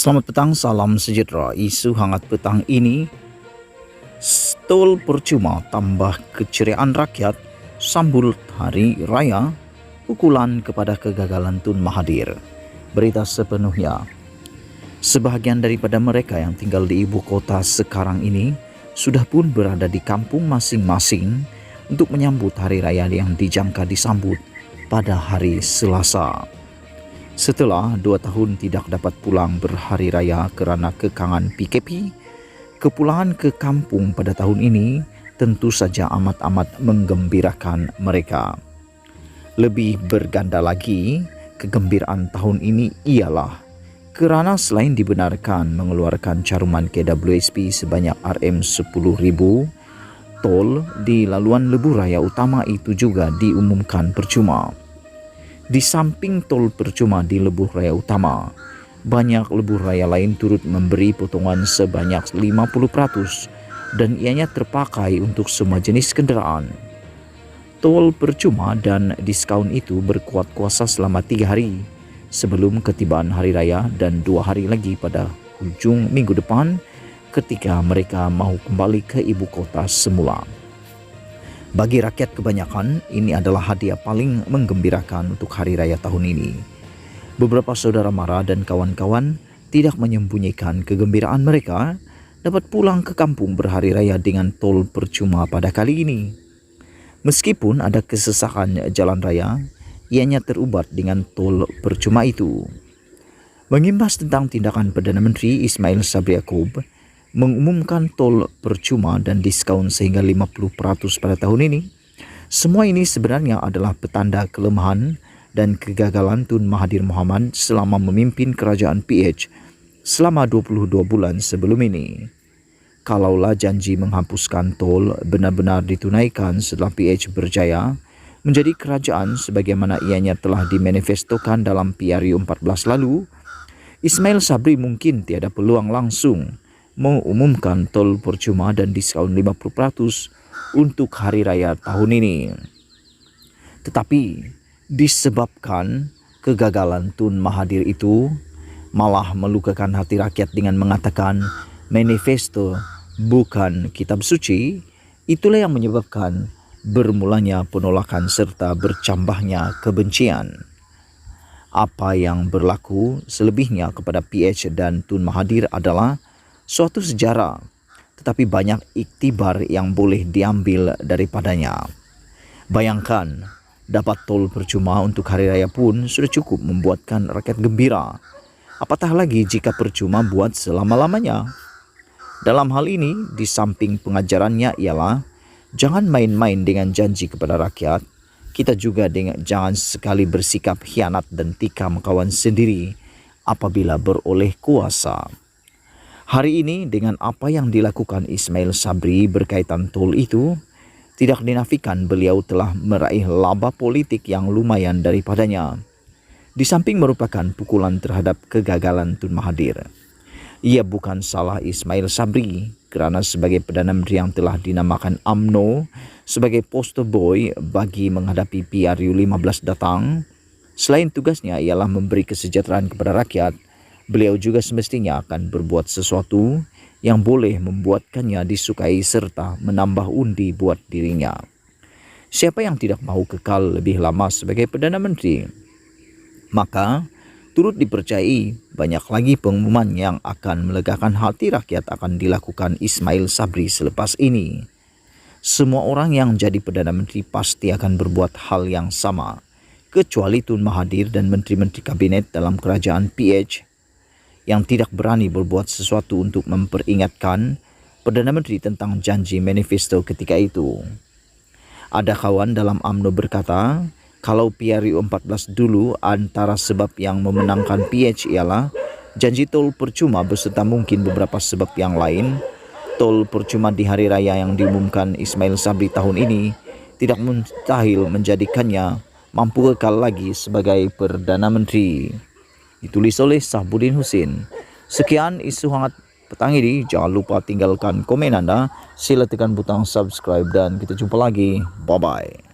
Selamat petang, salam sejahtera. Isu hangat petang ini, tol percuma tambah keceriaan rakyat sambut hari raya, pukulan kepada kegagalan Tun Mahathir. Berita sepenuhnya. Sebahagian daripada mereka yang tinggal di ibu kota sekarang ini sudah pun berada di kampung masing-masing untuk menyambut hari raya yang dijangka disambut pada hari Selasa. Setelah 2 tahun tidak dapat pulang berhari raya kerana kekangan PKP, kepulangan ke kampung pada tahun ini tentu saja amat-amat menggembirakan mereka. Lebih berganda lagi, kegembiraan tahun ini ialah kerana selain dibenarkan mengeluarkan caruman KWSP sebanyak RM10,000, tol di laluan lebuh raya utama itu juga diumumkan percuma. Di samping tol percuma di lebuh raya utama, banyak lebuh raya lain turut memberi potongan sebanyak 50% dan ianya terpakai untuk semua jenis kenderaan. Tol percuma dan diskaun itu berkuat kuasa selama 3 hari sebelum ketibaan hari raya dan 2 hari lagi pada hujung minggu depan ketika mereka mahu kembali ke ibu kota semula. Bagi rakyat kebanyakan, ini adalah hadiah paling menggembirakan untuk hari raya tahun ini. Beberapa saudara mara dan kawan-kawan tidak menyembunyikan kegembiraan mereka dapat pulang ke kampung berhari raya dengan tol percuma pada kali ini. Meskipun ada kesesakan jalan raya, ianya terubat dengan tol percuma itu. Mengimbas tentang tindakan Perdana Menteri Ismail Sabri Yaakob mengumumkan tol percuma dan diskaun sehingga 50% pada tahun ini, semua ini sebenarnya adalah petanda kelemahan dan kegagalan Tun Mahathir Mohamad selama memimpin kerajaan PH selama 22 bulan sebelum ini. Kalaulah janji menghapuskan tol benar-benar ditunaikan setelah PH berjaya menjadi kerajaan sebagaimana ianya telah dimanifestokan dalam PRU 14 lalu, Ismail Sabri mungkin tiada peluang langsung mengumumkan tol percuma dan diskaun 50% untuk hari raya tahun ini. Tetapi disebabkan kegagalan Tun Mahathir itu malah melukakan hati rakyat dengan mengatakan manifesto bukan kitab suci, itulah yang menyebabkan bermulanya penolakan serta bercambahnya kebencian. Apa yang berlaku selebihnya kepada PH dan Tun Mahathir adalah suatu sejarah, tetapi banyak iktibar yang boleh diambil daripadanya. Bayangkan, dapat tol percuma untuk hari raya pun sudah cukup membuatkan rakyat gembira. Apatah lagi jika percuma buat selama-lamanya. Dalam hal ini, di samping pengajarannya ialah jangan main-main dengan janji kepada rakyat. Kita juga jangan sekali bersikap khianat dan tikam kawan sendiri apabila beroleh kuasa. Hari ini dengan apa yang dilakukan Ismail Sabri berkaitan tol itu, tidak dinafikan beliau telah meraih laba politik yang lumayan daripadanya. Di samping merupakan pukulan terhadap kegagalan Tun Mahathir. Ia bukan salah Ismail Sabri kerana sebagai Perdana Menteri yang telah dinamakan UMNO sebagai poster boy bagi menghadapi PRU 15 datang, selain tugasnya ialah memberi kesejahteraan kepada rakyat, beliau juga semestinya akan berbuat sesuatu yang boleh membuatkannya disukai serta menambah undi buat dirinya. Siapa yang tidak mahu kekal lebih lama sebagai Perdana Menteri? Maka turut dipercayai banyak lagi pengumuman yang akan melegakan hati rakyat akan dilakukan Ismail Sabri selepas ini. Semua orang yang jadi Perdana Menteri pasti akan berbuat hal yang sama, kecuali Tun Mahathir dan menteri-menteri kabinet dalam kerajaan PH yang tidak berani berbuat sesuatu untuk memperingatkan Perdana Menteri tentang janji manifesto ketika itu. Ada kawan dalam UMNO berkata, kalau PRU 14 dulu antara sebab yang memenangkan PH ialah janji tol percuma beserta mungkin beberapa sebab yang lain, tol percuma di hari raya yang diumumkan Ismail Sabri tahun ini tidak mustahil menjadikannya mampu kekal lagi sebagai Perdana Menteri. Ditulis oleh Sahbudin Husin. Sekian isu hangat petang ini. Jangan lupa tinggalkan komen anda. Sila tekan butang subscribe dan kita jumpa lagi. Bye-bye.